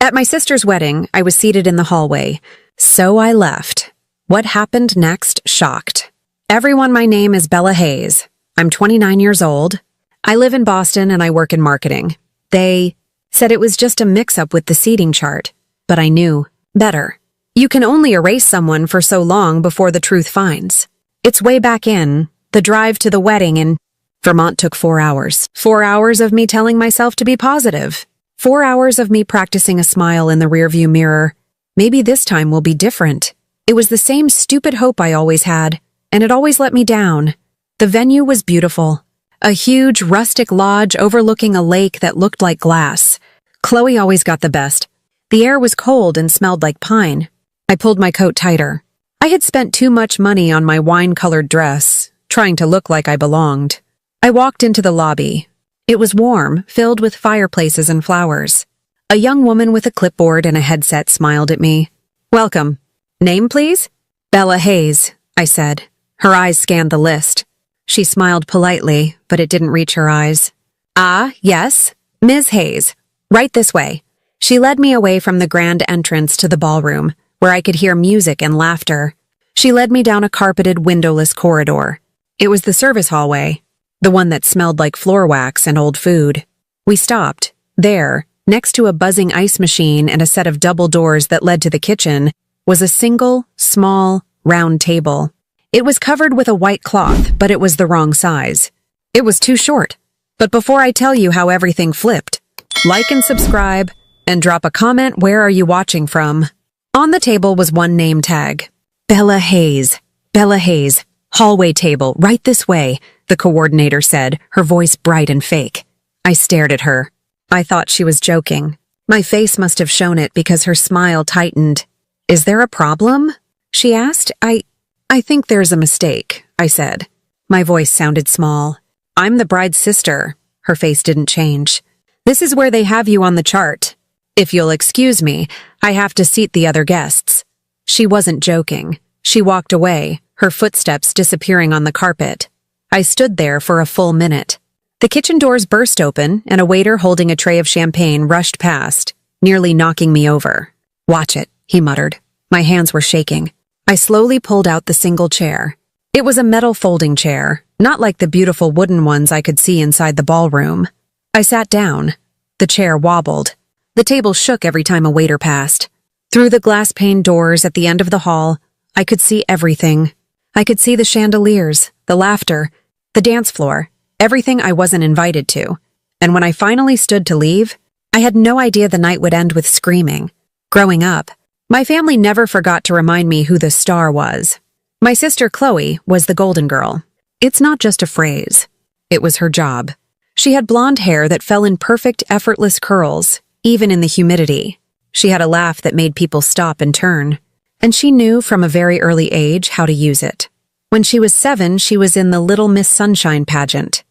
At my sister's wedding, I was seated in the hallway. So I left. What happened next shocked. Everyone, my name is Bella Hayes. I'm 29 years old. I live in Boston and I work in marketing. They said it was just a mix-up with the seating chart, but I knew better. You can only erase someone for so long before the truth finds. It's way back in. The drive to the wedding in Vermont took 4 hours. 4 hours of me telling myself to be positive. 4 hours of me practicing a smile in the rearview mirror. Maybe this time will be different. It was the same stupid hope I always had, and it always let me down. The venue was beautiful. A huge, rustic lodge overlooking a lake that looked like glass. Chloe always got the best. The air was cold and smelled like pine. I pulled my coat tighter. I had spent too much money on my wine-colored dress, trying to look like I belonged. I walked into the lobby. It was warm, filled with fireplaces and flowers. A young woman with a clipboard and a headset smiled at me. "Welcome. Name, please?" "Bella Hayes," I said. Her eyes scanned the list. She smiled politely, but it didn't reach her eyes. "Ah, yes, Ms. Hayes. Right this way." She led me away from the grand entrance to the ballroom, where I could hear music and laughter. She led me down a carpeted, windowless corridor. It was the service hallway, the one that smelled like floor wax and old food. We stopped. There, next to a buzzing ice machine and a set of double doors that led to the kitchen, was a single, small, round table. It was covered with a white cloth, but it was the wrong size. It was too short. But before I tell you how everything flipped, like and subscribe, and drop a comment where are you watching from. On the table was one name tag. Bella Hayes. Bella Hayes. Hallway table, right this way, the coordinator said, her voice bright and fake. I stared at her. I thought she was joking. My face must have shown it because her smile tightened. "Is there a problem?" she asked. I think there's a mistake, I said. My voice sounded small. "I'm the bride's sister." Her face didn't change. "This is where they have you on the chart. If you'll excuse me, I have to seat the other guests." She wasn't joking. She walked away, her footsteps disappearing on the carpet. I stood there for a full minute. The kitchen doors burst open, and a waiter holding a tray of champagne rushed past, nearly knocking me over. "Watch it," he muttered. My hands were shaking. I slowly pulled out the single chair. It was a metal folding chair, not like the beautiful wooden ones I could see inside the ballroom. I sat down. The chair wobbled. The table shook every time a waiter passed. Through the glass-paned doors at the end of the hall, I could see everything. I could see the chandeliers, the laughter, the dance floor, everything I wasn't invited to. And when I finally stood to leave, I had no idea the night would end with screaming. Growing up, my family never forgot to remind me who the star was. My sister Chloe was the golden girl. It's not just a phrase. It was her job. She had blonde hair that fell in perfect, effortless curls, even in the humidity. She had a laugh that made people stop and turn. And she knew from a very early age how to use it. When she was 7, she was in the Little Miss Sunshine pageant.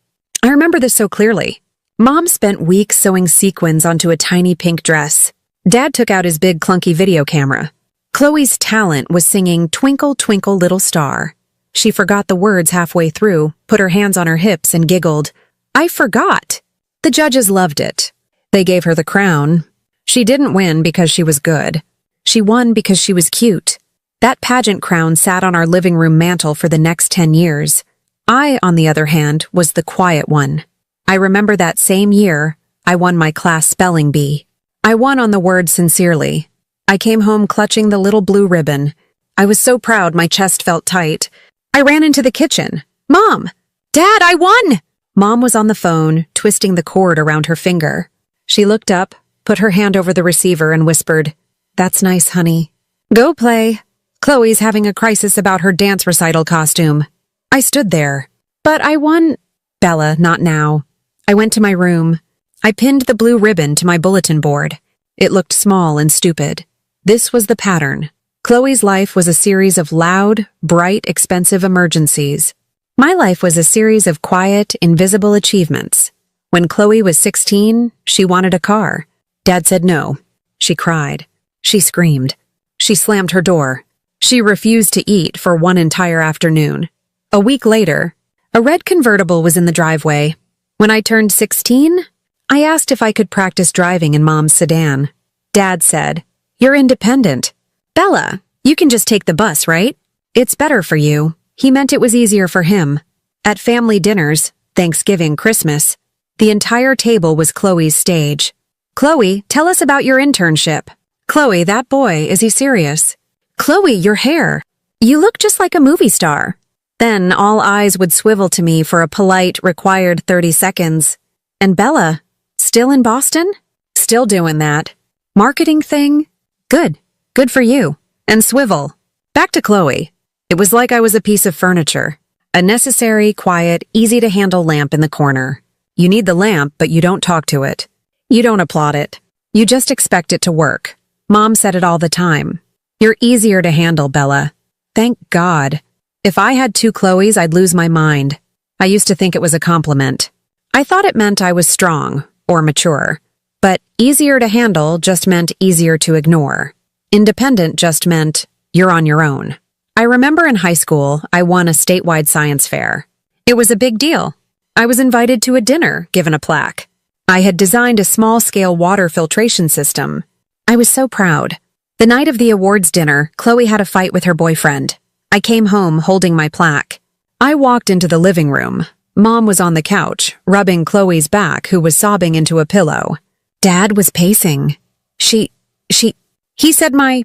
I remember this so clearly. Mom spent weeks sewing sequins onto a tiny pink dress. Dad took out his big clunky video camera. Chloe's talent was singing "Twinkle, Twinkle, Little Star." She forgot the words halfway through, put her hands on her hips, and giggled. I forgot. The judges loved it. They gave her the crown. She didn't win because she was good. She won because she was cute. That pageant crown sat on our living room mantel for the next 10 years. I, on the other hand, was the quiet one. I remember that same year, I won my class spelling bee. I won on the word sincerely. I came home clutching the little blue ribbon. I was so proud my chest felt tight. I ran into the kitchen. "Mom! Dad, I won!" Mom was on the phone, twisting the cord around her finger. She looked up, put her hand over the receiver and whispered, "That's nice, honey. Go play. Chloe's having a crisis about her dance recital costume." I stood there. "But I won." "Bella, not now." I went to my room. I pinned the blue ribbon to my bulletin board. It looked small and stupid. This was the pattern. Chloe's life was a series of loud, bright, expensive emergencies. My life was a series of quiet, invisible achievements. When Chloe was 16, she wanted a car. Dad said no. She cried. She screamed. She slammed her door. She refused to eat for one entire afternoon. A week later, a red convertible was in the driveway. When I turned 16, I asked if I could practice driving in Mom's sedan. Dad said, "You're independent. Bella, you can just take the bus, right? It's better for you." He meant it was easier for him. At family dinners, Thanksgiving, Christmas, the entire table was Chloe's stage. "Chloe, tell us about your internship." "Chloe, that boy, is he serious?" "Chloe, your hair. You look just like a movie star." Then all eyes would swivel to me for a polite, required 30 seconds. "And Bella, still in Boston?" "Still doing that. Marketing thing? Good. Good for you." And swivel. Back to Chloe. It was like I was a piece of furniture. A necessary, quiet, easy-to-handle lamp in the corner. You need the lamp, but you don't talk to it. You don't applaud it. You just expect it to work. Mom said it all the time. "You're easier to handle, Bella." Thank God. If I had two Chloes, I'd lose my mind. I used to think it was a compliment. I thought it meant I was strong, or mature. But easier to handle just meant easier to ignore. Independent just meant you're on your own. I remember in high school, I won a statewide science fair. It was a big deal. I was invited to a dinner, given a plaque. I had designed a small-scale water filtration system. I was so proud. The night of the awards dinner, Chloe had a fight with her boyfriend. I came home holding my plaque. I walked into the living room. Mom was on the couch, rubbing Chloe's back, who was sobbing into a pillow. Dad was pacing. He said my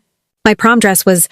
prom dress was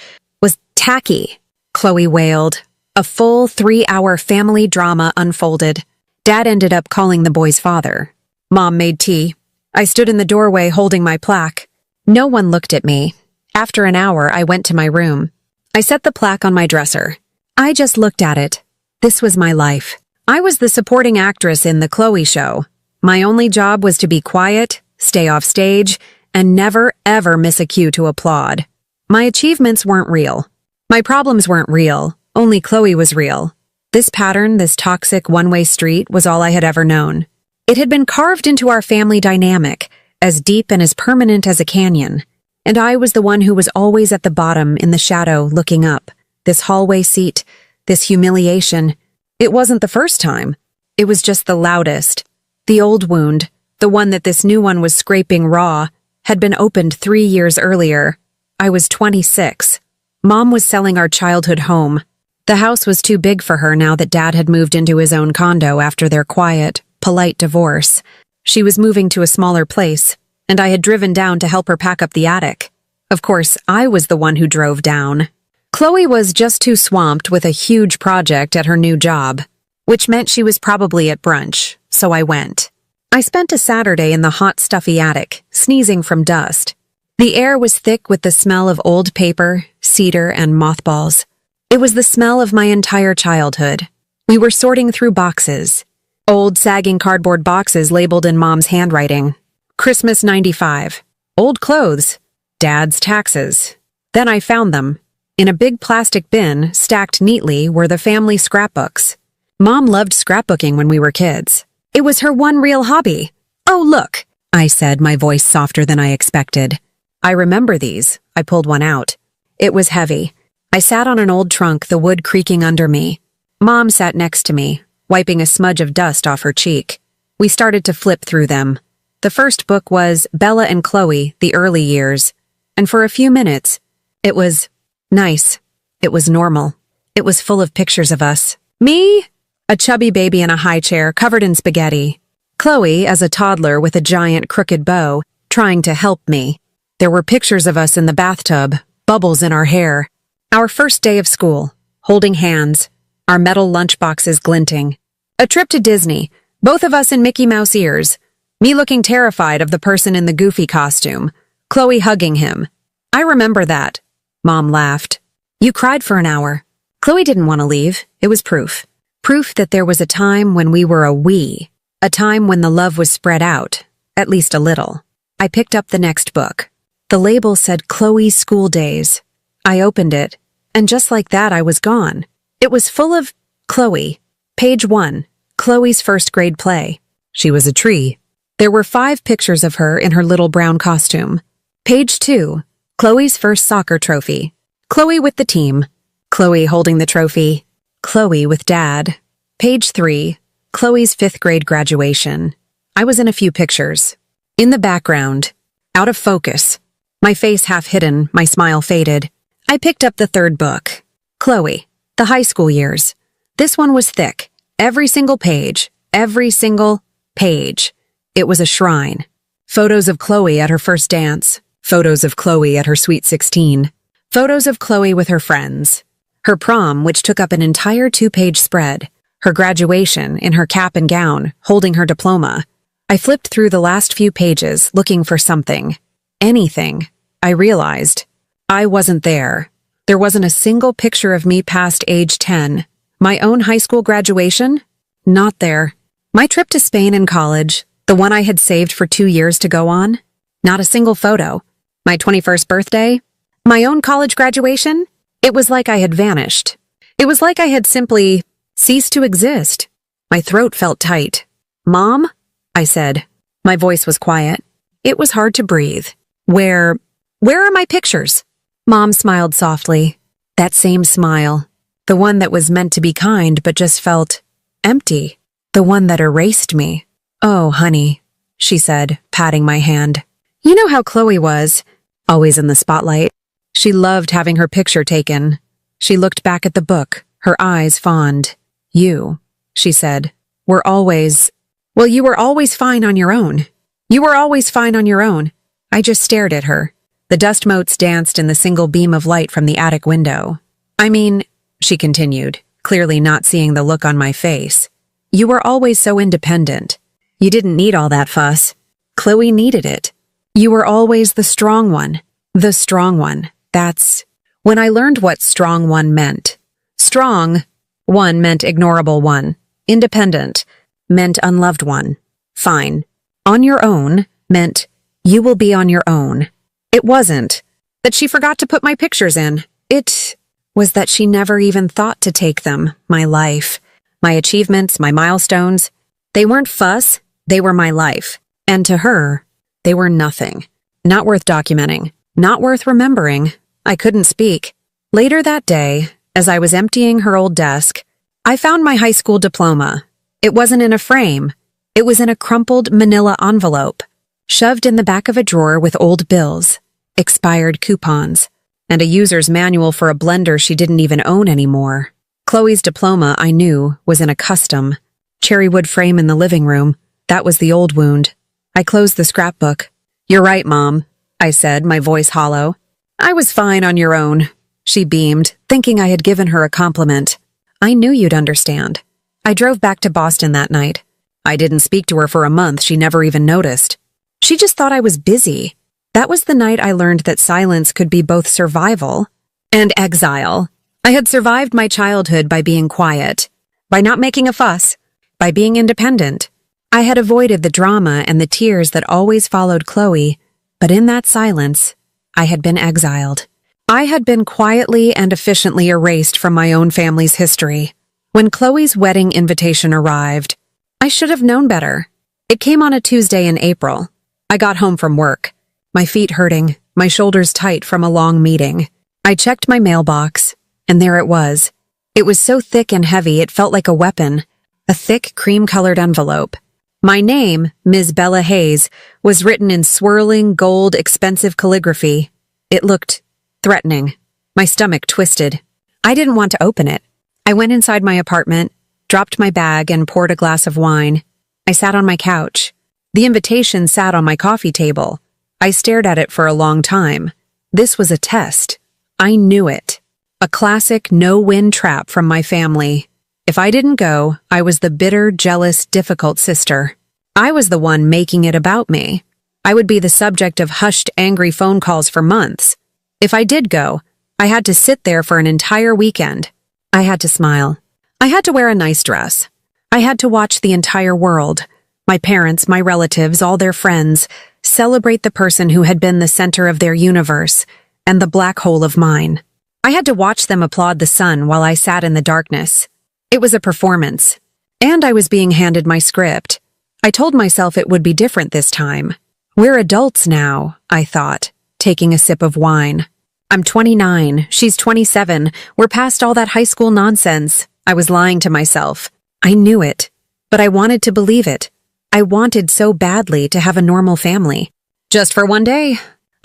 tacky, Chloe wailed. A full 3-hour family drama unfolded. Dad ended up calling the boy's father. Mom made tea. I stood in the doorway holding my plaque. No one looked at me. After an hour, I went to my room. I set the plaque on my dresser. I just looked at it. This was my life. I was the supporting actress in The Chloe Show. My only job was to be quiet, stay off stage, and never, ever miss a cue to applaud. My achievements weren't real. My problems weren't real. Only Chloe was real. This pattern, this toxic one-way street, was all I had ever known. It had been carved into our family dynamic, as deep and as permanent as a canyon. And I was the one who was always at the bottom, in the shadow, looking up. This hallway seat, this humiliation. It wasn't the first time. It was just the loudest. The old wound, the one that this new one was scraping raw, had been opened 3 years earlier. I was 26. Mom was selling our childhood home. The house was too big for her now that Dad had moved into his own condo after their quiet, polite divorce. She was moving to a smaller place, and I had driven down to help her pack up the attic. Of course, I was the one who drove down. Chloe was just too swamped with a huge project at her new job, which meant she was probably at brunch, so I went. I spent a Saturday in the hot, stuffy attic, sneezing from dust. The air was thick with the smell of old paper, cedar, and mothballs. It was the smell of my entire childhood. We were sorting through boxes. Old, sagging cardboard boxes labeled in Mom's handwriting. Christmas '95. Old clothes. Dad's taxes. Then I found them. In a big plastic bin, stacked neatly, were the family scrapbooks. Mom loved scrapbooking when we were kids. It was her one real hobby. "Oh, look," I said, my voice softer than I expected. "I remember these." I pulled one out. It was heavy. I sat on an old trunk, the wood creaking under me. Mom sat next to me, wiping a smudge of dust off her cheek. We started to flip through them. The first book was Bella and Chloe, The Early Years. And for a few minutes, it was nice. It was normal. It was full of pictures of us. Me? A chubby baby in a high chair covered in spaghetti. Chloe as a toddler with a giant crooked bow, trying to help me. There were pictures of us in the bathtub, bubbles in our hair. Our first day of school, holding hands, our metal lunchboxes glinting. A trip to Disney, both of us in Mickey Mouse ears. Me looking terrified of the person in the Goofy costume. Chloe hugging him. I remember that. Mom laughed. "You cried for an hour." Chloe didn't want to leave. It was proof. Proof that there was a time when we were a we. A time when the love was spread out, at least a little. I picked up the next book. The label said Chloe's School Days. I opened it, and just like that I was gone. It was full of Chloe. Page 1, Chloe's first grade play. She was a tree. There were 5 pictures of her in her little brown costume. Page 2, Chloe's first soccer trophy. Chloe with the team. Chloe holding the trophy. Chloe with Dad. Page 3, Chloe's 5th grade graduation. I was in a few pictures. In the background, out of focus, My face half hidden, my smile faded. I picked up the third book. Chloe, The High School Years. This one was thick. Every single page. Every single page. It was a shrine. Photos of Chloe at her first dance. Photos of Chloe at her sweet 16. Photos of Chloe with her friends. Her prom, which took up an entire 2-page spread. Her graduation in her cap and gown, holding her diploma. I flipped through the last few pages, looking for something. Anything. I realized. I wasn't there. There wasn't a single picture of me past age 10. My own high school graduation? Not there. My trip to Spain in college, the one I had saved for 2 years to go on? Not a single photo. My 21st birthday? My own college graduation? It was like I had vanished. It was like I had simply ceased to exist. My throat felt tight. "Mom?" I said. My voice was quiet. It was hard to breathe. Where are my pictures?" Mom smiled softly. That same smile. The one that was meant to be kind but just felt empty. The one that erased me. "Oh, honey," she said, patting my hand. "You know how Chloe was, always in the spotlight. She loved having her picture taken." She looked back at the book, her eyes fond. "You," she said, "were always... Well, you were always fine on your own. You were always fine on your own." I just stared at her. The dust motes danced in the single beam of light from the attic window. "I mean," she continued, clearly not seeing the look on my face, "you were always so independent. You didn't need all that fuss. Chloe needed it. You were always the strong one. The strong one. That's..." When I learned what strong one meant. Strong one meant ignorable one. Independent meant unloved one. Fine. On your own meant you will be on your own. It wasn't that she forgot to put my pictures in. It was that she never even thought to take them, my life, my achievements, my milestones. They weren't fuss, they were my life. And to her, they were nothing. Not worth documenting. Not worth remembering. I couldn't speak. Later that day, as I was emptying her old desk, I found my high school diploma. It wasn't in a frame. It was in a crumpled manila envelope, shoved in the back of a drawer with old bills, expired coupons, and a user's manual for a blender she didn't even own anymore. Chloe's diploma, I knew, was in a custom cherrywood frame in the living room. That was the old wound. I closed the scrapbook. "You're right, Mom," I said, my voice hollow. "I was fine on your own." She beamed, thinking I had given her a compliment. "I knew you'd understand." I drove back to Boston that night. I didn't speak to her for a month. She never even noticed. She just thought I was busy. That was the night I learned that silence could be both survival and exile. I had survived my childhood by being quiet, by not making a fuss, by being independent. I had avoided the drama and the tears that always followed Chloe, but in that silence, I had been exiled. I had been quietly and efficiently erased from my own family's history. When Chloe's wedding invitation arrived, I should have known better. It came on a Tuesday in April. I got home from work, my feet hurting, my shoulders tight from a long meeting. I checked my mailbox, and there it was. It was so thick and heavy it felt like a weapon, a thick cream-colored envelope. My name, Ms. Bella Hayes, was written in swirling, gold, expensive calligraphy. It looked threatening. My stomach twisted. I didn't want to open it. I went inside my apartment, dropped my bag, and poured a glass of wine. I sat on my couch. The invitation sat on my coffee table. I stared at it for a long time. This was a test. I knew it. A classic no-win trap from my family. If I didn't go, I was the bitter, jealous, difficult sister. I was the one making it about me. I would be the subject of hushed, angry phone calls for months. If I did go, I had to sit there for an entire weekend. I had to smile. I had to wear a nice dress. I had to watch the entire world, my parents, my relatives, all their friends, celebrate the person who had been the center of their universe and the black hole of mine. I had to watch them applaud the sun while I sat in the darkness. It was a performance, and I was being handed my script. I told myself it would be different this time. We're adults now, I thought, taking a sip of wine. I'm 29, she's 27, we're past all that high school nonsense. I was lying to myself. I knew it, but I wanted to believe it. I wanted so badly to have a normal family. Just for one day.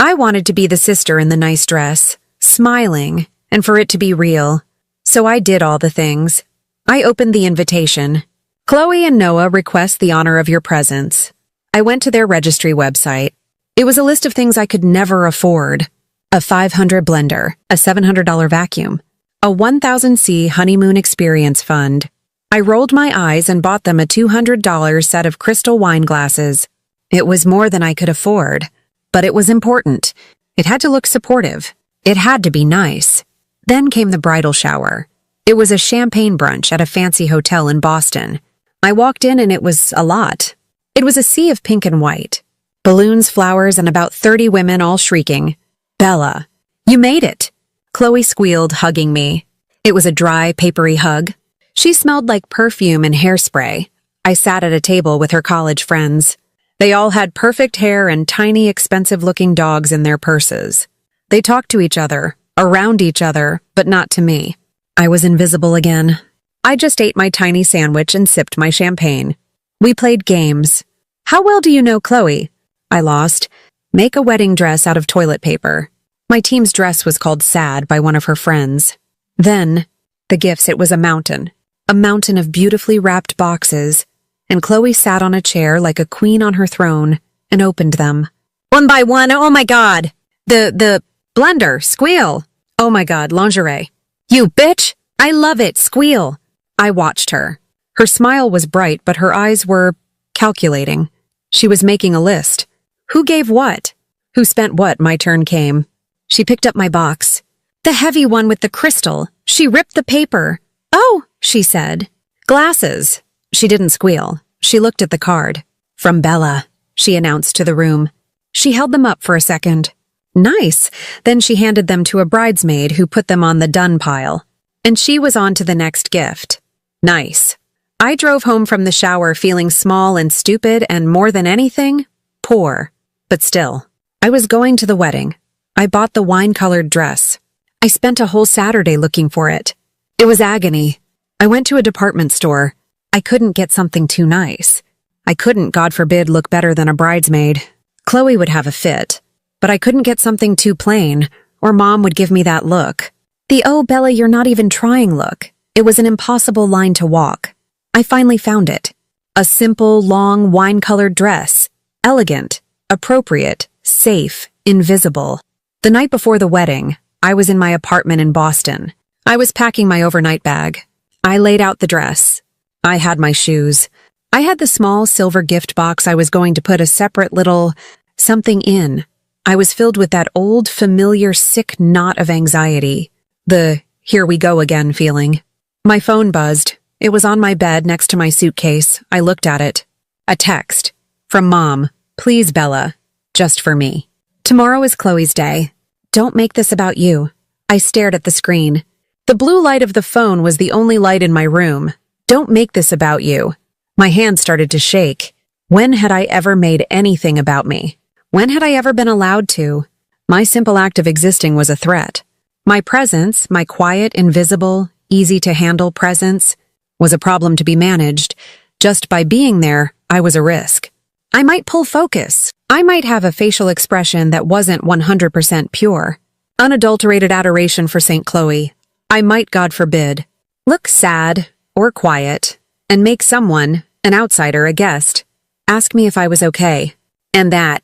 I wanted to be the sister in the nice dress, smiling, and for it to be real. So I did all the things. I opened the invitation. Chloe and Noah request the honor of your presence. I went to their registry website. It was a list of things I could never afford. A 500 blender, a $700 vacuum, a 1000C honeymoon experience fund. I rolled my eyes and bought them a $200 set of crystal wine glasses. It was more than I could afford, but it was important. It had to look supportive. It had to be nice. Then came the bridal shower. It was a champagne brunch at a fancy hotel in Boston. I walked in and it was a lot. It was a sea of pink and white. Balloons, flowers, and about 30 women all shrieking, "Bella, you made it!" Chloe squealed, hugging me. It was a dry, papery hug. She smelled like perfume and hairspray. I sat at a table with her college friends. They all had perfect hair and tiny, expensive-looking dogs in their purses. They talked to each other, around each other, but not to me. I was invisible again. I just ate my tiny sandwich and sipped my champagne. We played games. How well do you know Chloe? I lost. Make a wedding dress out of toilet paper. My team's dress was called Sad by one of her friends. Then, the gifts, it was a mountain of beautifully wrapped boxes, and Chloe sat on a chair like a queen on her throne and opened them. One by one, oh my God! The blender, squeal! Oh my God, lingerie. You bitch! I love it, squeal! I watched her. Her smile was bright, but her eyes were calculating. She was making a list. Who gave what? Who spent what? My turn came. She picked up my box. The heavy one with the crystal. She ripped the paper. Oh, she said. Glasses. She didn't squeal. She looked at the card. From Bella, she announced to the room. She held them up for a second. Nice. Then she handed them to a bridesmaid who put them on the done pile. And she was on to the next gift. Nice. I drove home from the shower feeling small and stupid and, more than anything, poor. But still, I was going to the wedding. I bought the wine-colored dress. I spent a whole Saturday looking for it. It was agony. I went to a department store. I couldn't get something too nice. I couldn't, God forbid, look better than a bridesmaid. Chloe would have a fit. But I couldn't get something too plain, or Mom would give me that look. The "oh, Bella, you're not even trying" look. It was an impossible line to walk. I finally found it. A simple, long, wine-colored dress. Elegant, appropriate, safe, invisible. The night before the wedding, I was in my apartment in Boston. I was packing my overnight bag. I laid out the dress. I had my shoes. I had the small silver gift box I was going to put a separate little something in. I was filled with that old, familiar, sick knot of anxiety. The "here we go again" feeling. My phone buzzed. It was on my bed next to my suitcase. I looked at it. A text. From Mom. Please, Bella. Just for me. Tomorrow is Chloe's day. Don't make this about you. I stared at the screen. The blue light of the phone was the only light in my room. Don't make this about you. My hand started to shake. When had I ever made anything about me? When had I ever been allowed to? My simple act of existing was a threat. My presence, my quiet, invisible, easy-to-handle presence, was a problem to be managed. Just by being there, I was a risk. I might pull focus. I might have a facial expression that wasn't 100% pure. Unadulterated adoration for St. Chloe. I might, God forbid, look sad or quiet and make someone, an outsider, a guest, ask me if I was okay. And that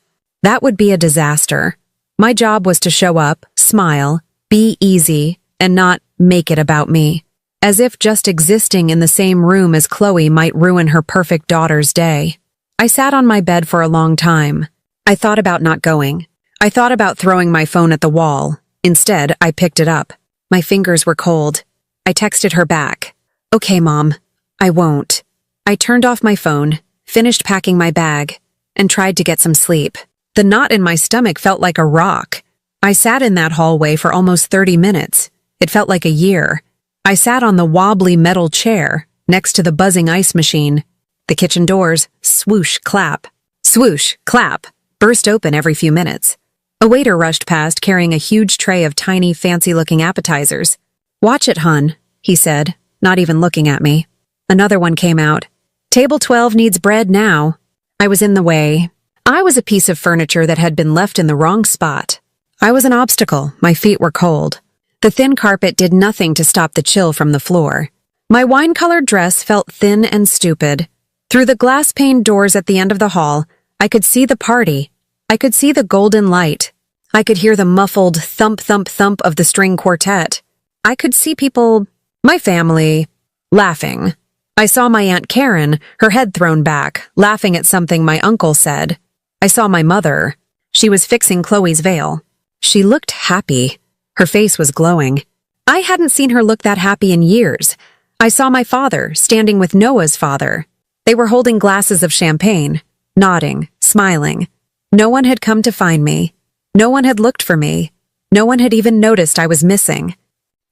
would be a disaster. My job was to show up, smile, be easy, and not make it about me. As if just existing in the same room as Chloe might ruin her perfect daughter's day. I sat on my bed for a long time. I thought about not going. I thought about throwing my phone at the wall. Instead, I picked it up. My fingers were cold. I texted her back. Okay, Mom. I won't. I turned off my phone, finished packing my bag, and tried to get some sleep. The knot in my stomach felt like a rock. I sat in that hallway for almost 30 minutes. It felt like a year. I sat on the wobbly metal chair next to the buzzing ice machine. The kitchen doors, swoosh, clap, burst open every few minutes. A waiter rushed past carrying a huge tray of tiny, fancy-looking appetizers. Watch it, hun, he said, not even looking at me. Another one came out. Table 12 needs bread now. I was in the way. I was a piece of furniture that had been left in the wrong spot. I was an obstacle. My feet were cold. The thin carpet did nothing to stop the chill from the floor. My wine-colored dress felt thin and stupid. Through the glass-paned doors at the end of the hall, I could see the party. I could see the golden light. I could hear the muffled thump-thump-thump of the string quartet. I could see people, my family, laughing. I saw my Aunt Karen, her head thrown back, laughing at something my uncle said. I saw my mother. She was fixing Chloe's veil. She looked happy. Her face was glowing. I hadn't seen her look that happy in years. I saw my father, standing with Noah's father. They were holding glasses of champagne, nodding, smiling. No one had come to find me. No one had looked for me. No one had even noticed I was missing.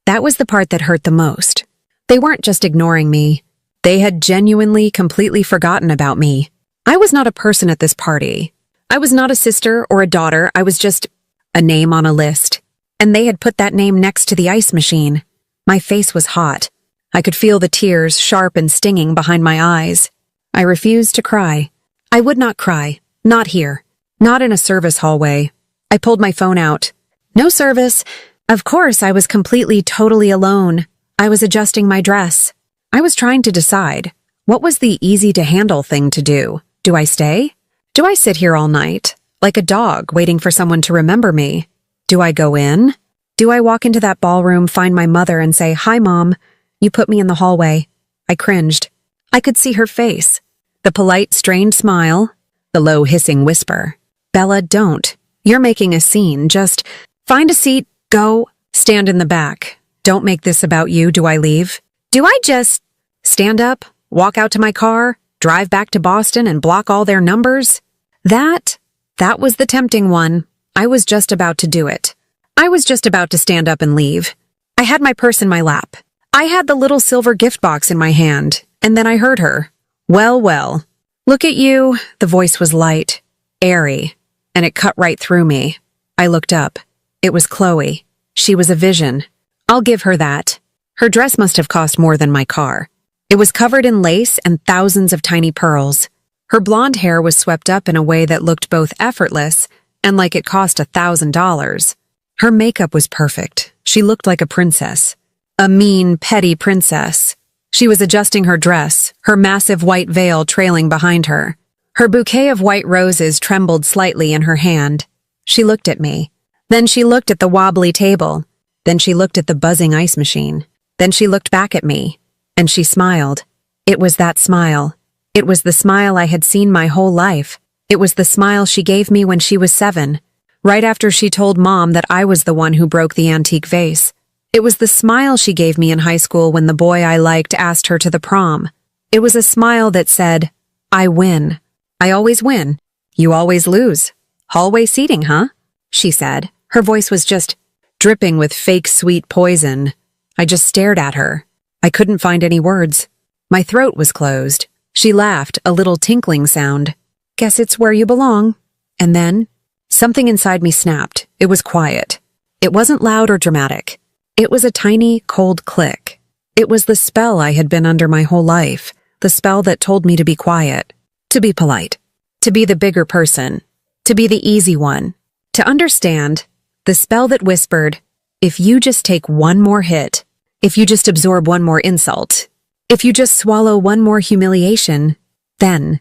That was the part that hurt the most. They weren't just ignoring me. They had genuinely, completely forgotten about me. I was not a person at this party. I was not a sister or a daughter. I was just a name on a list. And they had put that name next to the ice machine. My face was hot. I could feel the tears, sharp and stinging, behind my eyes. I refused to cry. I would not cry. Not here. Not in a service hallway. I pulled my phone out. No service. Of course, I was completely, totally alone. I was adjusting my dress. I was trying to decide. What was the easy-to-handle thing to do? Do I stay? Do I sit here all night, like a dog waiting for someone to remember me? Do I go in? Do I walk into that ballroom, find my mother, and say, "Hi, Mom. You put me in the hallway." I cringed. I could see her face. The polite, strained smile. The low, hissing whisper. "Bella, don't. You're making a scene. Just find a seat, go, stand in the back. Don't make this about you. Do I leave? Do I just stand up, walk out to my car, drive back to Boston and block all their numbers?" That was the tempting one. I was just about to do it. I was just about to stand up and leave. I had my purse in my lap. I had the little silver gift box in my hand, and then I heard her. "Well, well. Look at you." The voice was light, airy, and it cut right through me. I looked up. It was Chloe. She was a vision. I'll give her that. Her dress must have cost more than my car. It was covered in lace and thousands of tiny pearls. Her blonde hair was swept up in a way that looked both effortless and like it cost $1,000. Her makeup was perfect. She looked like a princess. A mean, petty princess. She was adjusting her dress, her massive white veil trailing behind her. Her bouquet of white roses trembled slightly in her hand. She looked at me. Then she looked at the wobbly table. Then she looked at the buzzing ice machine. Then she looked back at me. And she smiled. It was that smile. It was the smile I had seen my whole life. It was the smile she gave me when she was 7, right after she told Mom that I was the one who broke the antique vase. It was the smile she gave me in high school when the boy I liked asked her to the prom. It was a smile that said, "I win. I always win. You always lose. Hallway seating, huh?" she said. Her voice was just dripping with fake sweet poison. I just stared at her. I couldn't find any words. My throat was closed. She laughed, a little tinkling sound. "Guess it's where you belong." And then, something inside me snapped. It was quiet. It wasn't loud or dramatic. It was a tiny, cold click. It was the spell I had been under my whole life, the spell that told me to be quiet, to be polite, to be the bigger person, to be the easy one, to understand, the spell that whispered, if you just take one more hit, if you just absorb one more insult, if you just swallow one more humiliation, then,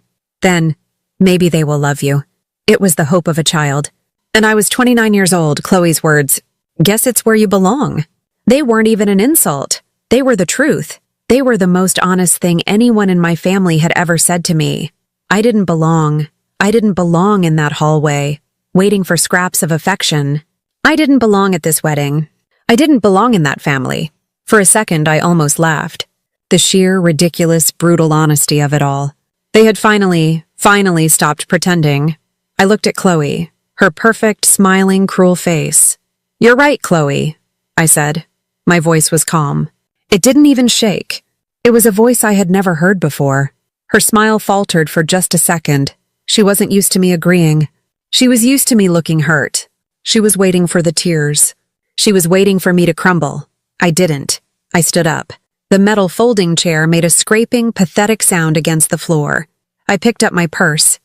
maybe they will love you. It was the hope of a child. And I was 29 years old, Chloe's words. Guess it's where you belong. They weren't even an insult. They were the truth. They were the most honest thing anyone in my family had ever said to me. I didn't belong. I didn't belong in that hallway, waiting for scraps of affection. I didn't belong at this wedding. I didn't belong in that family. For a second, I almost laughed. The sheer, ridiculous, brutal honesty of it all. They had finally stopped pretending. I looked at Chloe, her perfect, smiling, cruel face. "You're right, Chloe," I said. My voice was calm. It didn't even shake. It was a voice I had never heard before. Her smile faltered for just a second. She wasn't used to me agreeing. She was used to me looking hurt. She was waiting for the tears. She was waiting for me to crumble. I didn't. I stood up. The metal folding chair made a scraping, pathetic sound against the floor. I picked up my purse.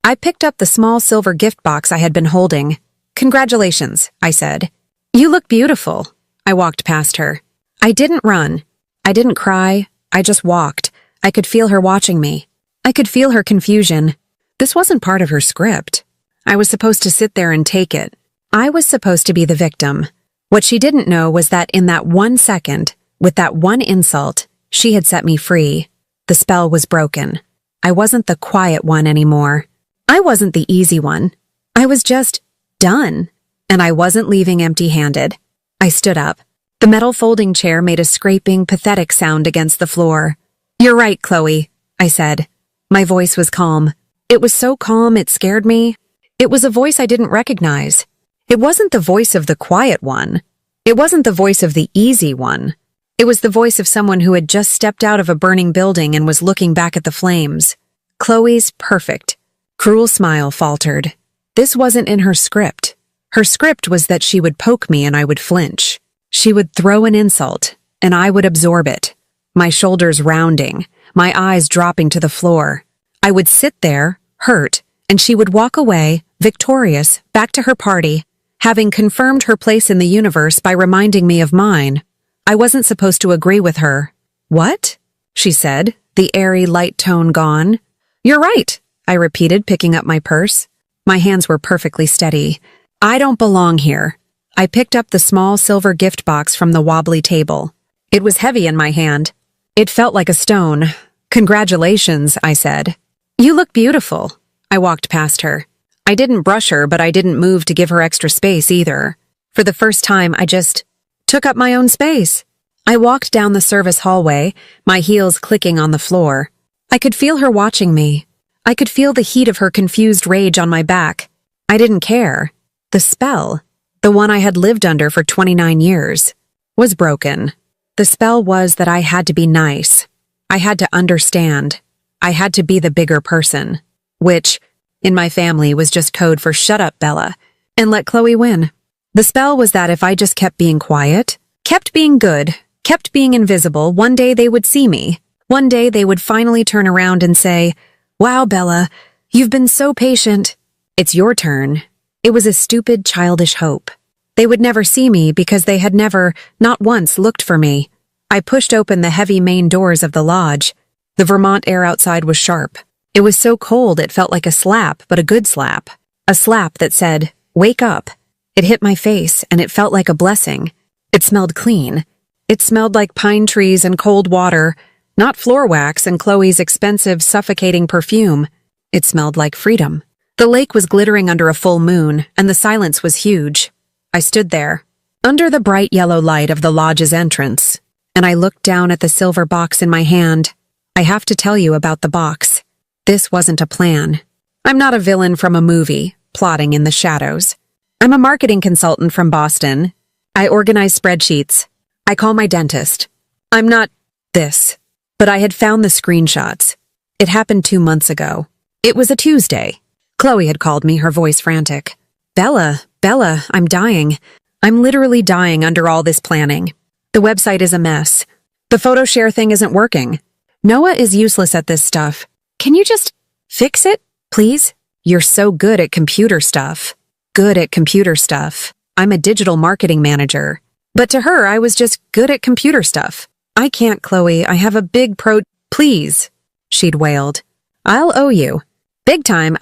I picked up the small silver gift box I had been holding. "Congratulations," I said. "You look beautiful." I walked past her. I didn't run. I didn't cry. I just walked. I could feel her watching me. I could feel her confusion. This wasn't part of her script. I was supposed to sit there and take it. I was supposed to be the victim. What she didn't know was that in that 1 second, with that one insult, she had set me free. The spell was broken. I wasn't the quiet one anymore. I wasn't the easy one. I was just done. And I wasn't leaving empty-handed. I stood up. The metal folding chair made a scraping, pathetic sound against the floor. "You're right, Chloe," I said. My voice was calm. It was so calm it scared me. It was a voice I didn't recognize. It wasn't the voice of the quiet one. It wasn't the voice of the easy one. It was the voice of someone who had just stepped out of a burning building and was looking back at the flames. Chloe's perfect, cruel smile faltered. This wasn't in her script. Her script was that she would poke me and I would flinch. She would throw an insult, and I would absorb it. My shoulders rounding, my eyes dropping to the floor. I would sit there, hurt, and she would walk away, victorious, back to her party, having confirmed her place in the universe by reminding me of mine. I wasn't supposed to agree with her. "What?" she said, the airy, light tone gone. "You're right," I repeated, picking up my purse. My hands were perfectly steady. "I don't belong here." I picked up the small silver gift box from the wobbly table. It was heavy in my hand. It felt like a stone. "Congratulations," I said. "You look beautiful." I walked past her. I didn't brush her, but I didn't move to give her extra space either. For the first time, I just took up my own space. I walked down the service hallway, my heels clicking on the floor. I could feel her watching me. I could feel the heat of her confused rage on my back. I didn't care. The spell, the one I had lived under for 29 years, was broken. The spell was that I had to be nice. I had to understand. I had to be the bigger person, which, in my family, was just code for "shut up, Bella," and let Chloe win. The spell was that if I just kept being quiet, kept being good, kept being invisible, one day they would see me. One day they would finally turn around and say, "Wow, Bella, you've been so patient. It's your turn." It was a stupid, childish hope. They would never see me because they had never, not once, looked for me. I pushed open the heavy main doors of the lodge. The Vermont air outside was sharp. It was so cold it felt like a slap, but a good slap. A slap that said, "Wake up." It hit my face, and it felt like a blessing. It smelled clean. It smelled like pine trees and cold water, not floor wax and Chloe's expensive, suffocating perfume. It smelled like freedom. The lake was glittering under a full moon, and the silence was huge. I stood there, under the bright yellow light of the lodge's entrance, and I looked down at the silver box in my hand. I have to tell you about the box. This wasn't a plan. I'm not a villain from a movie, plotting in the shadows. I'm a marketing consultant from Boston. I organize spreadsheets. I call my dentist. I'm not this, but I had found the screenshots. It happened 2 months ago. It was a Tuesday. Chloe had called me, her voice frantic. Bella, I'm dying. I'm literally dying under all this planning. The website is a mess. The photo share thing isn't working. Noah is useless at this stuff. Can you just fix it, please? You're so good at computer stuff. Good at computer stuff. I'm a digital marketing manager. But to her, I was just good at computer stuff. I can't, Chloe. I have a big Please, she'd wailed. I'll owe you. Big time.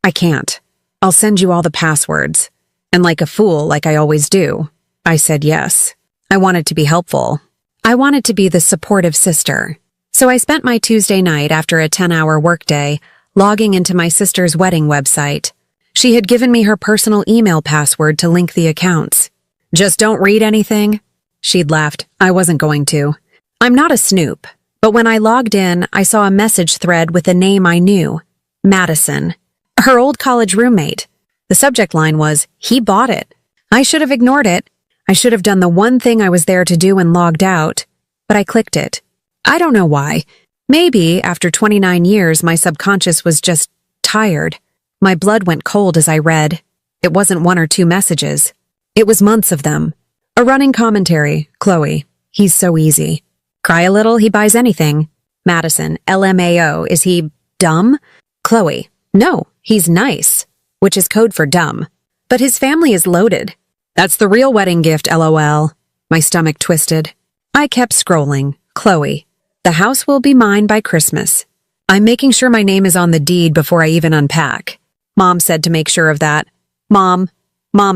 I can't. I'll send you all the passwords. And like a fool, like I always do, I said yes. I wanted to be helpful. I wanted to be the supportive sister. So I spent my Tuesday night after a 10-hour workday logging into my sister's wedding website. She had given me her personal email password to link the accounts. Just don't read anything? She'd laughed. I wasn't going to. I'm not a snoop. But when I logged in, I saw a message thread with a name I knew. Madison. Her old college roommate. The subject line was, he bought it. I should have ignored it. I should have done the one thing I was there to do and logged out. But I clicked it. I don't know why. Maybe, after 29 years, my subconscious was just tired. My blood went cold as I read. It wasn't 1 or 2 messages. It was months of them. A running commentary. Chloe. He's so easy. Cry a little, he buys anything. Madison. LMAO. Is he dumb? Chloe. No, He's nice, which is code for dumb. But his family is loaded. That's the real wedding gift, LOL. My stomach twisted. I kept scrolling. Chloe. The house will be mine by Christmas. I'm making sure my name is on the deed before I even unpack. Mom said to make sure of that. Mom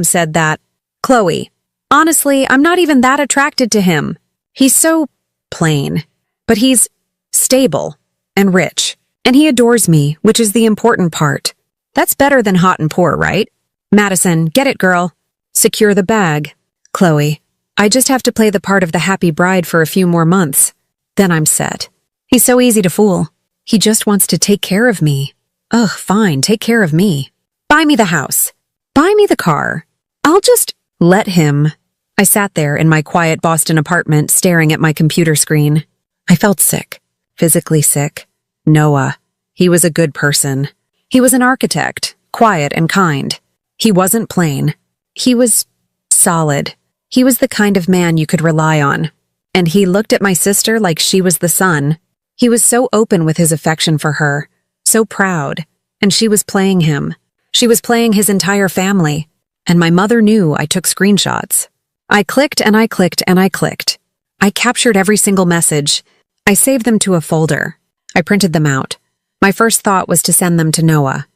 said that. Chloe. Honestly, I'm not even that attracted to him. He's so plain. But he's stable and rich. And he adores me, which is the important part. That's better than hot and poor, right? Madison, get it, girl. Secure the bag. Chloe. I just have to play the part of the happy bride for a few more months. Then I'm set. He's so easy to fool. He just wants to take care of me. Ugh, fine, take care of me. Buy me the house. Buy me the car. I'll just let him. I sat there in my quiet Boston apartment staring at my computer screen. I felt sick. Physically sick. Noah. He was a good person. He was an architect, quiet and kind. He wasn't plain. He was solid. He was the kind of man you could rely on. And he looked at my sister like she was the sun. He was so open with his affection for her, so proud, and she was playing him. She was playing his entire family, and my mother knew I took screenshots. I clicked and I clicked and I clicked. I captured every single message. I saved them to a folder. I printed them out. My first thought was to send them to Noah.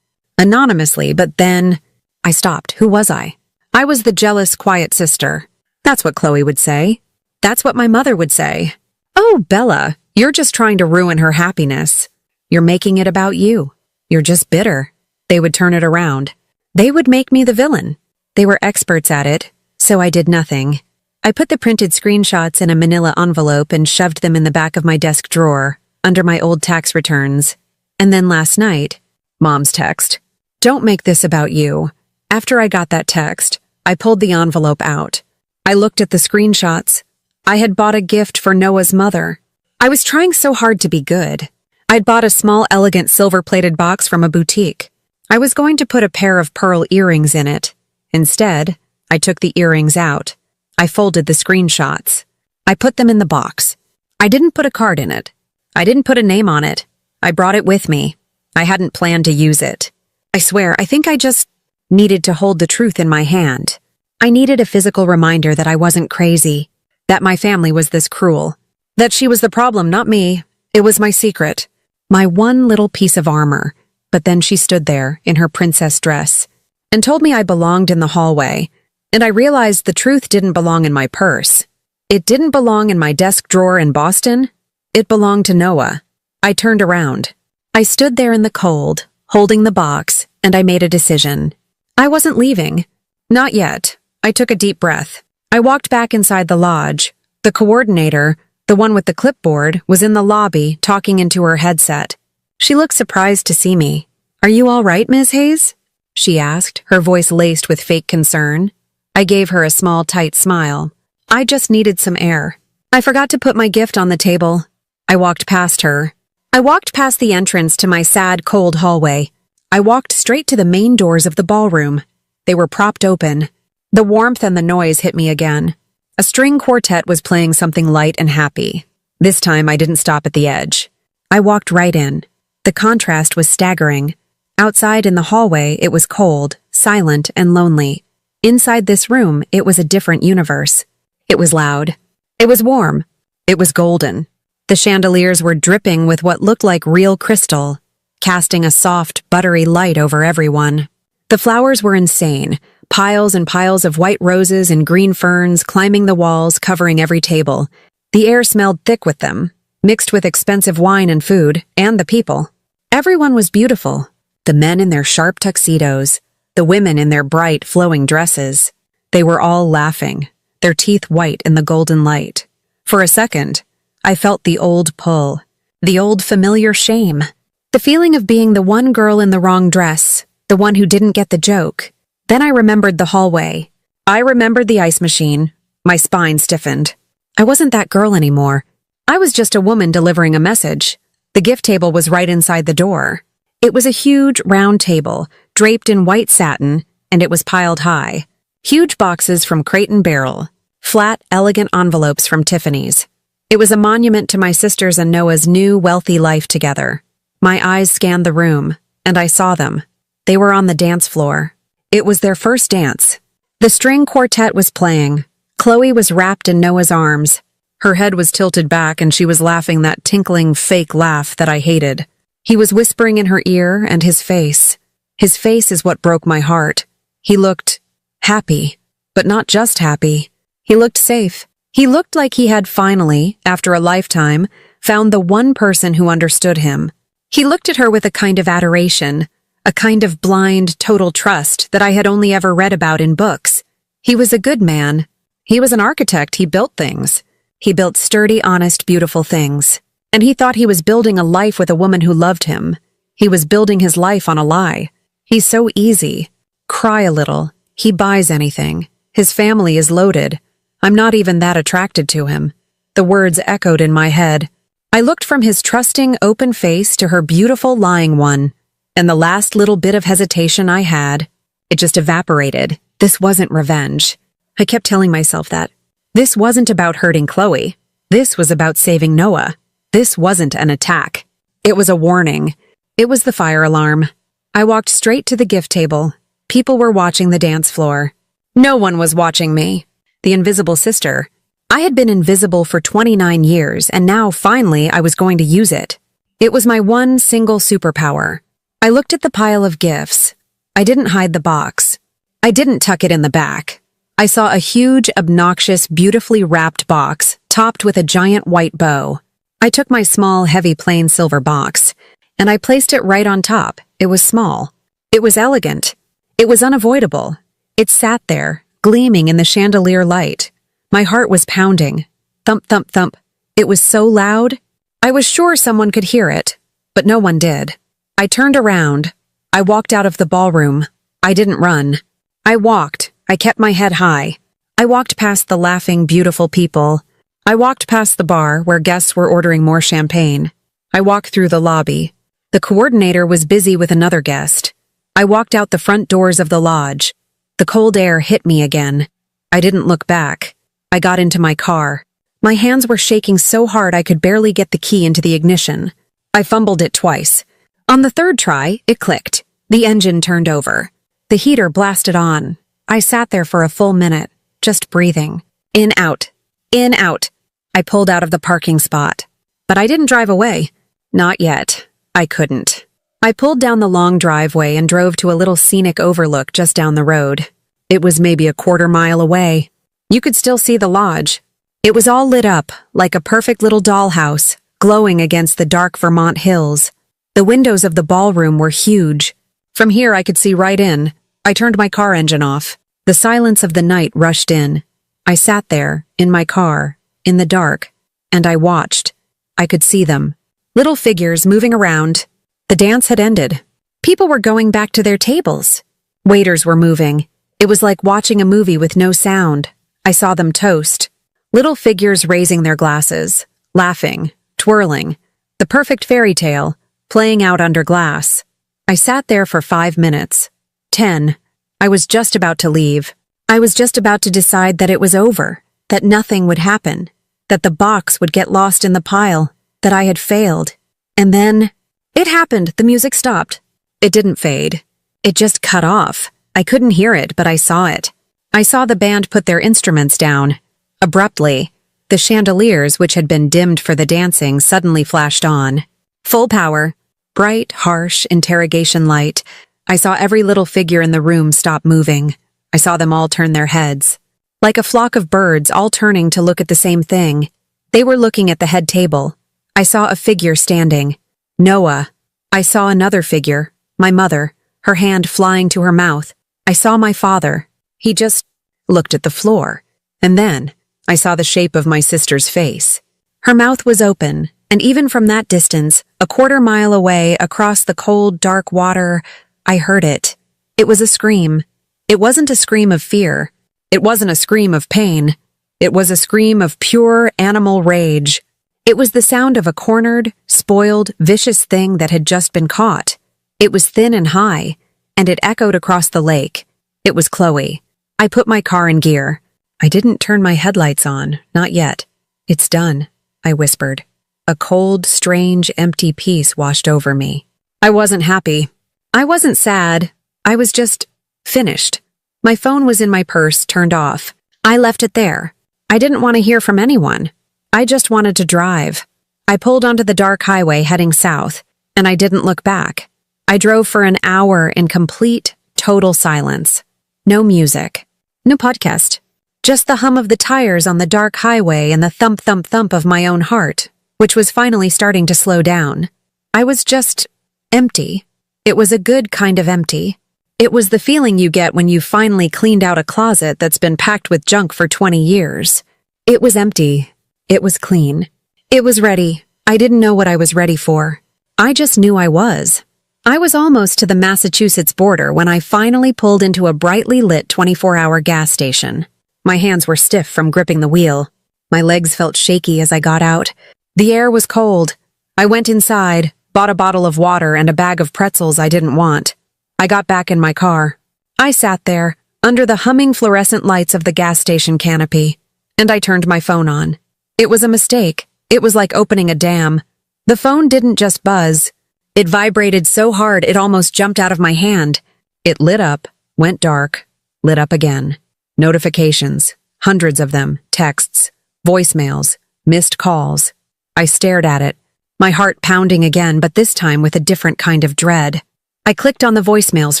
Anonymously, but then I stopped. Who was I? I was the jealous, quiet sister. That's what Chloe would say. That's what my mother would say. Oh, Bella, you're just trying to ruin her happiness. You're making it about you. You're just bitter. They would turn it around. They would make me the villain. They were experts at it, so I did nothing. I put the printed screenshots in a manila envelope and shoved them in the back of my desk drawer, under my old tax returns. And then last night, Mom's text. Don't make this about you. After I got that text, I pulled the envelope out. I looked at the screenshots. I had bought a gift for Noah's mother. I was trying so hard to be good. I'd bought a small, elegant silver-plated box from a boutique. I was going to put a pair of pearl earrings in it. Instead, I took the earrings out. I folded the screenshots. I put them in the box. I didn't put a card in it. I didn't put a name on it. I brought it with me. I hadn't planned to use it. I swear, I think I just needed to hold the truth in my hand. I needed a physical reminder that I wasn't crazy, that my family was this cruel, that she was the problem, not me. It was my secret, my one little piece of armor. But then she stood there in her princess dress and told me I belonged in the hallway, and I realized the truth didn't belong in my purse. It didn't belong in my desk drawer in Boston. It belonged to Noah. I turned around. I stood there in the cold, holding the box, and I made a decision. I wasn't leaving. Not yet. I took a deep breath. I walked back inside the lodge. The coordinator, the one with the clipboard, was in the lobby talking into her headset. She looked surprised to see me. Are you all right, Ms. Hayes? She asked, her voice laced with fake concern. I gave her a small, tight smile. I just needed some air. I forgot to put my gift on the table. I walked past her. I walked past the entrance to my sad, cold hallway. I walked straight to the main doors of the ballroom. They were propped open. The warmth and the noise hit me again. A string quartet was playing something light and happy. This time I didn't stop at the edge. I walked right in. The contrast was staggering. Outside in the hallway, it was cold, silent, and lonely. Inside this room, it was a different universe. It was loud. It was warm. It was golden. The chandeliers were dripping with what looked like real crystal, casting a soft, buttery light over everyone. The flowers were insane, piles and piles of white roses and green ferns climbing the walls, covering every table. The air smelled thick with them, mixed with expensive wine and food, and the people. Everyone was beautiful. The men in their sharp tuxedos, the women in their bright, flowing dresses. They were all laughing, their teeth white in the golden light. For a second, I felt the old pull, the old familiar shame, the feeling of being the one girl in the wrong dress, the one who didn't get the joke. Then I remembered the hallway. I remembered the ice machine. My spine stiffened. I wasn't that girl anymore. I was just a woman delivering a message. The gift table was right inside the door. It was a huge, round table, draped in white satin, and it was piled high. Huge boxes from Crate and Barrel. Flat, elegant envelopes from Tiffany's. It was a monument to my sisters and Noah's new, wealthy life together. My eyes scanned the room, and I saw them. They were on the dance floor. It was their first dance. The string quartet was playing. Chloe was wrapped in Noah's arms. Her head was tilted back and she was laughing that tinkling fake laugh that I hated. He was whispering in her ear and his face. His face is what broke my heart. He looked happy, but not just happy. He looked safe. He looked like he had finally, after a lifetime, found the one person who understood him. He looked at her with a kind of adoration, a kind of blind, total trust that I had only ever read about in books. He was a good man. He was an architect. He built things. He built sturdy, honest, beautiful things. And he thought he was building a life with a woman who loved him. He was building his life on a lie. He's so easy. Cry a little. He buys anything. His family is loaded. I'm not even that attracted to him. The words echoed in my head. I looked from his trusting, open face to her beautiful, lying one. And the last little bit of hesitation I had, it just evaporated. This wasn't revenge. I kept telling myself that. This wasn't about hurting Chloe. This was about saving Noah. This wasn't an attack. It was a warning. It was the fire alarm. I walked straight to the gift table. People were watching the dance floor. No one was watching me. The invisible sister. I had been invisible for 29 years, and now, finally, I was going to use it. It was my one single superpower. I looked at the pile of gifts. I didn't hide the box. I didn't tuck it in the back. I saw a huge, obnoxious, beautifully wrapped box, topped with a giant white bow. I took my small, heavy, plain silver box, and I placed it right on top. It was small. It was elegant. It was unavoidable. It sat there, gleaming in the chandelier light. My heart was pounding. Thump, thump, thump. It was so loud. I was sure someone could hear it, but no one did. I turned around. I walked out of the ballroom. I didn't run. I walked. I kept my head high. I walked past the laughing, beautiful people. I walked past the bar where guests were ordering more champagne. I walked through the lobby. The coordinator was busy with another guest. I walked out the front doors of the lodge. The cold air hit me again. I didn't look back. I got into my car. My hands were shaking so hard I could barely get the key into the ignition. I fumbled it twice. On the third try, it clicked. The engine turned over. The heater blasted on. I sat there for a full minute, just breathing. In, out. In, out. I pulled out of the parking spot. But I didn't drive away. Not yet. I couldn't. I pulled down the long driveway and drove to a little scenic overlook just down the road. It was maybe a quarter-mile away. You could still see the lodge. It was all lit up, like a perfect little dollhouse, glowing against the dark Vermont hills. The windows of the ballroom were huge. From here I could see right in. I turned my car engine off. The silence of the night rushed in. I sat there, in my car, in the dark, and I watched. I could see them. Little figures moving around. The dance had ended. People were going back to their tables. Waiters were moving. It was like watching a movie with no sound. I saw them toast. Little figures raising their glasses, laughing, twirling. The perfect fairy tale, playing out under glass. I sat there for 5 minutes. 10. I was just about to leave. I was just about to decide that it was over, that nothing would happen, that the box would get lost in the pile, that I had failed. And then, it happened. The music stopped. It didn't fade. It just cut off. I couldn't hear it, but I saw it. I saw the band put their instruments down. Abruptly, the chandeliers, which had been dimmed for the dancing, suddenly flashed on. Full power. Bright, harsh, interrogation light. I saw every little figure in the room stop moving. I saw them all turn their heads. Like a flock of birds, all turning to look at the same thing. They were looking at the head table. I saw a figure standing. Noah. I saw another figure. My mother. Her hand flying to her mouth. I saw my father. He just looked at the floor. And then, I saw the shape of my sister's face. Her mouth was open, and even from that distance, a quarter-mile away, across the cold, dark water, I heard it. It was a scream. It wasn't a scream of fear. It wasn't a scream of pain. It was a scream of pure animal rage. It was the sound of a cornered, spoiled, vicious thing that had just been caught. It was thin and high, and it echoed across the lake. It was Chloe. I put my car in gear. I didn't turn my headlights on, not yet. It's done, I whispered. A cold, strange, empty peace washed over me. I wasn't happy. I wasn't sad. I was just finished. My phone was in my purse, turned off. I left it there. I didn't want to hear from anyone. I just wanted to drive. I pulled onto the dark highway heading south, and I didn't look back. I drove for an hour in complete, total silence. No music. No podcast. Just the hum of the tires on the dark highway and the thump, thump, thump of my own heart, which was finally starting to slow down. I was just empty. It was a good kind of empty. It was the feeling you get when you've finally cleaned out a closet that's been packed with junk for 20 years. It was empty. It was clean. It was ready. I didn't know what I was ready for. I just knew I was. I was almost to the Massachusetts border when I finally pulled into a brightly lit 24-hour gas station. My hands were stiff from gripping the wheel. My legs felt shaky as I got out. The air was cold. I went inside, bought a bottle of water and a bag of pretzels I didn't want. I got back in my car. I sat there, under the humming fluorescent lights of the gas station canopy, and I turned my phone on. It was a mistake. It was like opening a dam. The phone didn't just buzz. It vibrated so hard it almost jumped out of my hand. It lit up, went dark, lit up again. Notifications, hundreds of them, texts, voicemails, missed calls. I stared at it, my heart pounding again, but this time with a different kind of dread. I clicked on the voicemails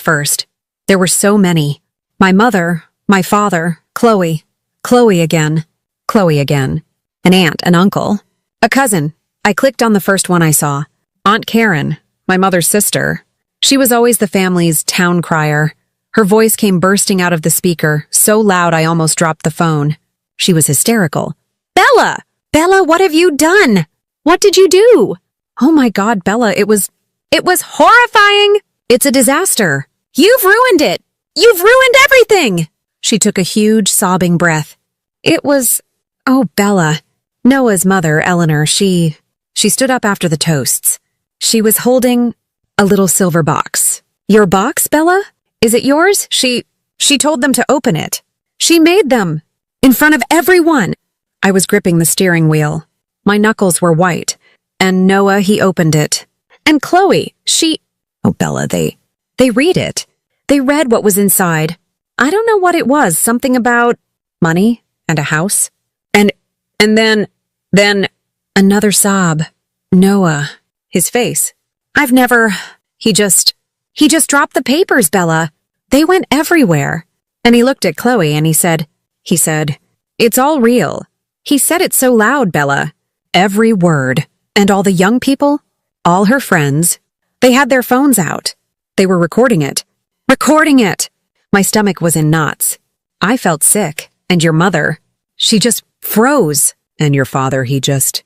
first. There were so many. My mother, my father, Chloe again, an aunt, an uncle, a cousin. I clicked on the first one I saw. Aunt Karen, my mother's sister. She was always the family's town crier. Her voice came bursting out of the speaker, so loud I almost dropped the phone. She was hysterical. Bella! Bella, what have you done? What did you do? Oh my God, Bella, it was horrifying! It's a disaster. You've ruined it! You've ruined everything! She took a huge, sobbing breath. Oh, Bella. Noah's mother, Eleanor, she stood up after the toasts. She was holding a little silver box. Your box, Bella? Is it yours? She told them to open it. She made them. In front of everyone. I was gripping the steering wheel. My knuckles were white. And Noah, he opened it. And Chloe, oh, Bella, they read it. They read what was inside. I don't know what it was, something about money and a house. And then another sob. Noah, his face. He just dropped the papers, Bella. They went everywhere. And he looked at Chloe and he said, it's all real. He said it so loud, Bella. Every word. And all the young people, all her friends, they had their phones out. They were recording it. Recording it! My stomach was in knots. I felt sick. And your mother, she just froze. And your father, he just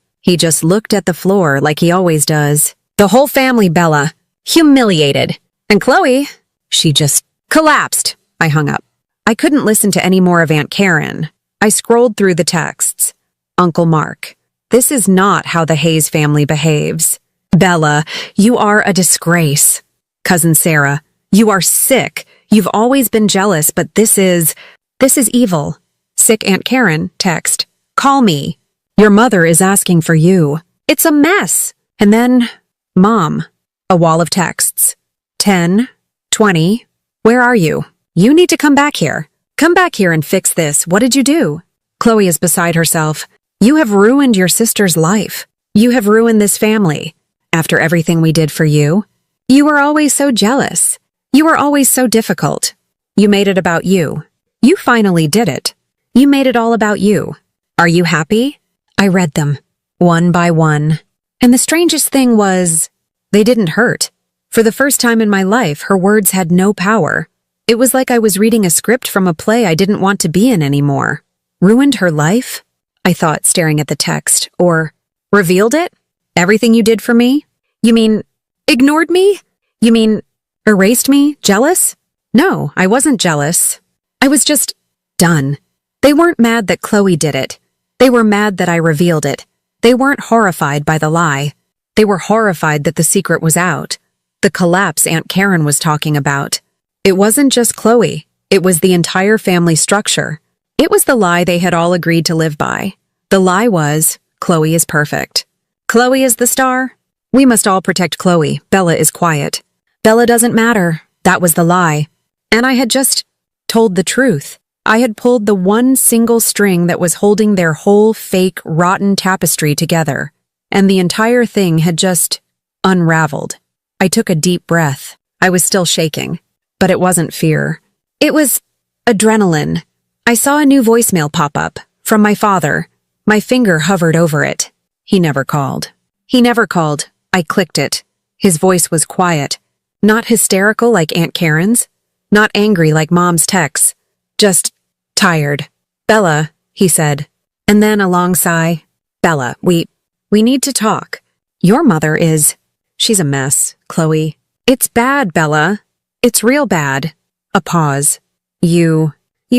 looked at the floor like he always does. The whole family, Bella, humiliated. And Chloe, she just collapsed. I hung up. I couldn't listen to any more of Aunt Karen. I scrolled through the texts. Uncle Mark, this is not how the Hayes family behaves. Bella, you are a disgrace. Cousin Sarah, you are sick. You've always been jealous, but this is evil. Sick Aunt Karen, text. Call me. Your mother is asking for you. It's a mess. And then, Mom. A wall of texts. 10, 20. Where are you? You need to come back here. Come back here and fix this. What did you do? Chloe is beside herself. You have ruined your sister's life. You have ruined this family. After everything we did for you. You were always so jealous. You were always so difficult. You made it about you. You finally did it. You made it all about you. Are you happy? I read them, one by one. And the strangest thing was, they didn't hurt. For the first time in my life, her words had no power. It was like I was reading a script from a play I didn't want to be in anymore. Ruined her life? I thought, staring at the text. Or, revealed it? Everything you did for me? You mean, ignored me? You mean, erased me? Jealous? No, I wasn't jealous. I was just done. They weren't mad that Chloe did it. They were mad that I revealed it. They weren't horrified by the lie. They were horrified that the secret was out. The collapse Aunt Karen was talking about. It wasn't just Chloe. It was the entire family structure. It was the lie they had all agreed to live by. The lie was, Chloe is perfect. Chloe is the star. We must all protect Chloe. Bella is quiet. Bella doesn't matter. That was the lie. And I had just told the truth. I had pulled the one single string that was holding their whole fake, rotten tapestry together, and the entire thing had just unraveled. I took a deep breath. I was still shaking, but it wasn't fear. It was adrenaline. I saw a new voicemail pop up from my father. My finger hovered over it. He never called. He never called. I clicked it. His voice was quiet, not hysterical like Aunt Karen's, not angry like Mom's texts, just tired. "Bella," he said, and then a long sigh. "Bella, we need to talk. Your mother is, she's a mess, Chloe. It's bad, Bella. It's real bad." A pause. You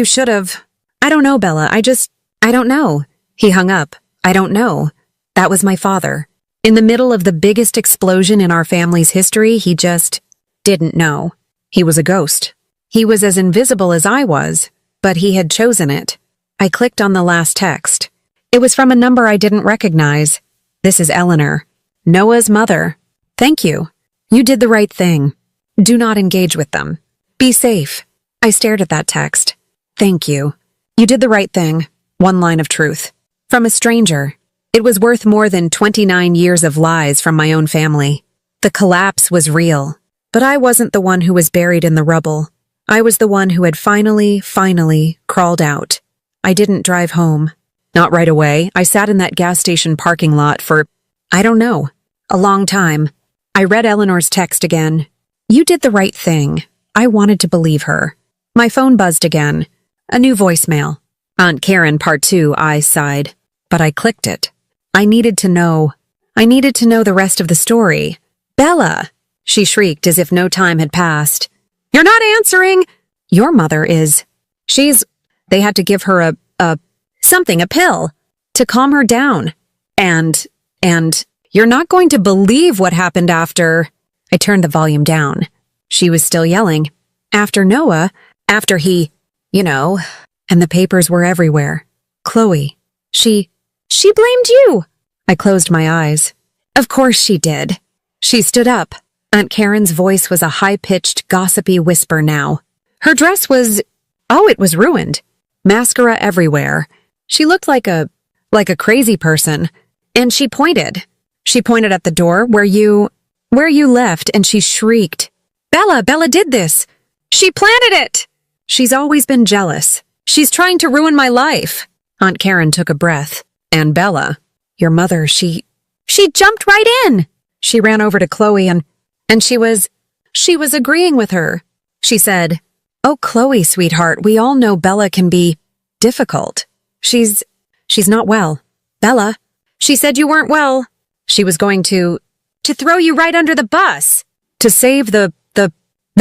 should have. "I don't know, Bella. I don't know." He hung up. "I don't know." That was my father. In the middle of the biggest explosion in our family's history, he just didn't know. He was a ghost. He was as invisible as I was, but he had chosen it. I clicked on the last text. It was from a number I didn't recognize. "This is Eleanor, Noah's mother. Thank you. You did the right thing. Do not engage with them. Be safe." I stared at that text. "Thank you. You did the right thing." One line of truth. From a stranger. It was worth more than 29 years of lies from my own family. The collapse was real, but I wasn't the one who was buried in the rubble. I was the one who had finally crawled out. I didn't drive home. Not right away. I sat in that gas station parking lot for, I don't know, a long time. I read Eleanor's text again. "You did the right thing." I wanted to believe her. My phone buzzed again. A new voicemail. "Aunt Karen, Part 2, I sighed. But I clicked it. I needed to know. I needed to know the rest of the story. "Bella!" she shrieked as if no time had passed. "You're not answering!" "Your mother is. They had to give her a pill to calm her down. And you're not going to believe what happened after." I turned the volume down. She was still yelling. "After Noah, after he, and the papers were everywhere. Chloe, she blamed you." I closed my eyes. Of course she did. She stood up. Aunt Karen's voice was a high-pitched, gossipy whisper now. Her dress was, it was ruined. Mascara everywhere. She looked like a crazy person. And she pointed. She pointed at the door where you left, and she shrieked. Bella did this. She planted it. She's always been jealous. She's trying to ruin my life." Aunt Karen took a breath. "And Bella, your mother, she jumped right in." She ran over to Chloe and she was agreeing with her. She said, "Oh, Chloe, sweetheart, we all know Bella can be difficult. She's not well. Bella, she said you weren't well. She was going to throw you right under the bus to save the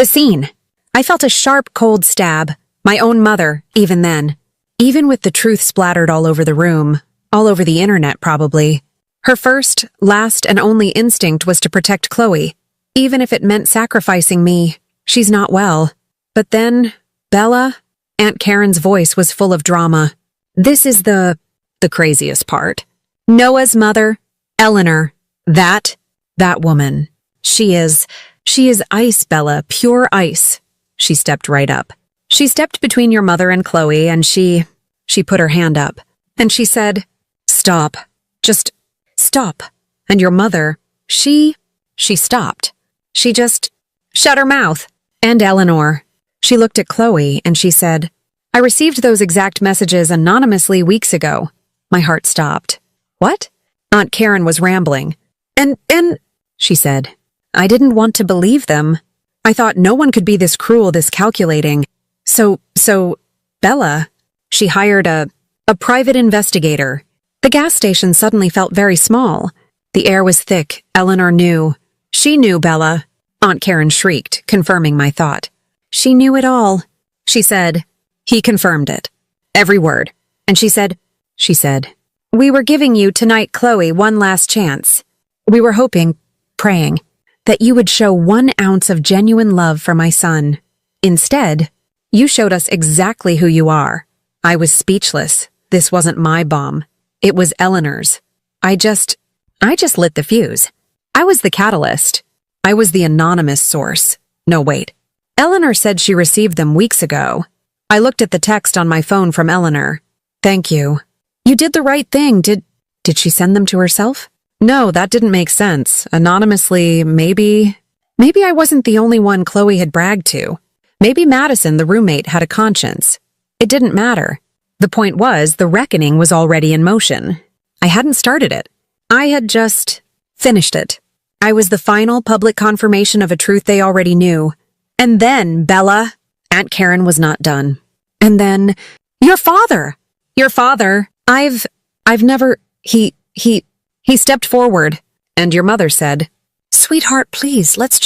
scene." I felt a sharp, cold stab. My own mother, even then. Even with the truth splattered all over the room, all over the internet probably. Her first, last, and only instinct was to protect Chloe, even if it meant sacrificing me. She's not well. But then, Bella, Aunt Karen's voice was full of drama. "This is the craziest part. Noah's mother, Eleanor, that woman. She is ice, Bella, pure ice." She stepped right up. "She stepped between your mother and Chloe, and she put her hand up. And she said, 'Stop. Just stop.' And your mother, she stopped. She just shut her mouth. And Eleanor. She looked at Chloe and she said, 'I received those exact messages anonymously weeks ago.'" My heart stopped. "What?" Aunt Karen was rambling. And she said, "I didn't want to believe them. I thought no one could be this cruel, this calculating. So, Bella, she hired a private investigator." The gas station suddenly felt very small. The air was thick. Eleanor knew. She knew, Bella. Aunt Karen shrieked, confirming my thought. "She knew it all." She said. He confirmed it. Every word. And she said, "We were giving you tonight, Chloe, one last chance. We were hoping, praying, that you would show 1 ounce of genuine love for my son. Instead, you showed us exactly who you are." I was speechless. This wasn't my bomb. It was Eleanor's. I just lit the fuse. I was the catalyst. I was the anonymous source. No, wait. Eleanor said she received them weeks ago. I looked at the text on my phone from Eleanor. Thank you. You did the right thing. Did she send them to herself? No, that didn't make sense. Anonymously, maybe I wasn't the only one Chloe had bragged to. Maybe Madison, the roommate, had a conscience. It didn't matter. The point was, the reckoning was already in motion. I hadn't started it. I had just finished it. I was the final public confirmation of a truth they already knew. And then, Bella, Aunt Karen was not done. And then, your father, I've never, he stepped forward, and your mother said, Sweetheart, please, let's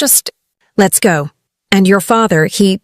go. And your father, he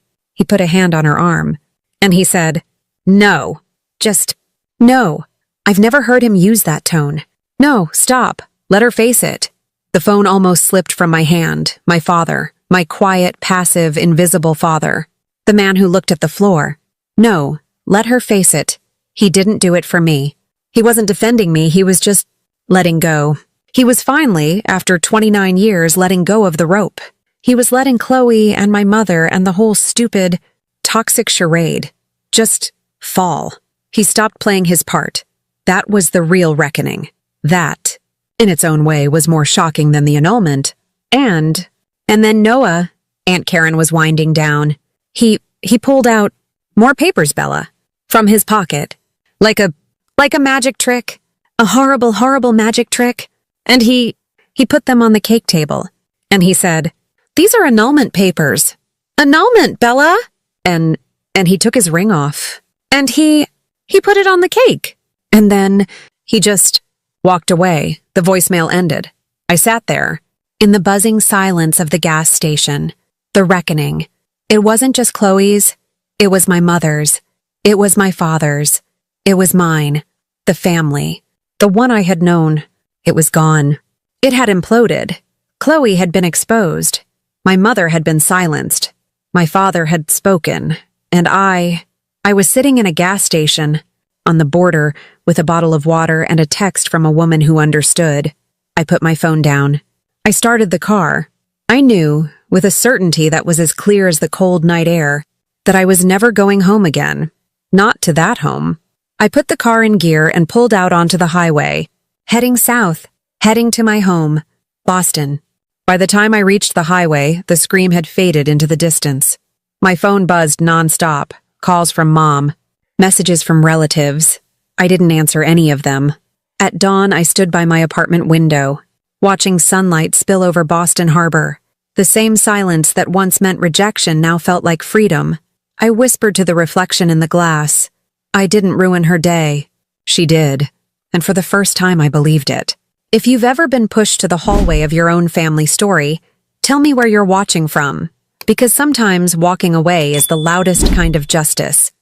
put a hand on her arm, and he said, No, just, no. I've never heard him use that tone. No, stop. Let her face it. The phone almost slipped from my hand. My father, my quiet, passive, invisible father. The man who looked at the floor. No, let her face it. He didn't do it for me. He wasn't defending me, he was just letting go. He was finally, after 29 years, letting go of the rope. He was letting Chloe and my mother and the whole stupid, toxic charade just fall. He stopped playing his part. That was the real reckoning. That, in its own way, was more shocking than the annulment. And then Noah, Aunt Karen was winding down. He pulled out more papers, Bella, from his pocket. Like a magic trick. A horrible, horrible magic trick. And he put them on the cake table. And he said, These are annulment papers. Annulment, Bella! And he took his ring off. And he put it on the cake. And then he just walked away. The voicemail ended. I sat there, in the buzzing silence of the gas station. The reckoning. It wasn't just Chloe's. It was my mother's. It was my father's. It was mine. The family. The one I had known. It was gone. It had imploded. Chloe had been exposed. My mother had been silenced. My father had spoken. And I was sitting in a gas station, on the border, with a bottle of water and a text from a woman who understood. I put my phone down. I started the car. I knew, with a certainty that was as clear as the cold night air, that I was never going home again. Not to that home. I put the car in gear and pulled out onto the highway, heading south, heading to my home, Boston. By the time I reached the highway, the scream had faded into the distance. My phone buzzed nonstop, calls from Mom, messages from relatives. I didn't answer any of them. At dawn, I stood by my apartment window, watching sunlight spill over Boston Harbor. The same silence that once meant rejection now felt like freedom. I whispered to the reflection in the glass. I didn't ruin her day. She did. And for the first time, I believed it. If you've ever been pushed to the hallway of your own family story, tell me where you're watching from. Because sometimes walking away is the loudest kind of justice.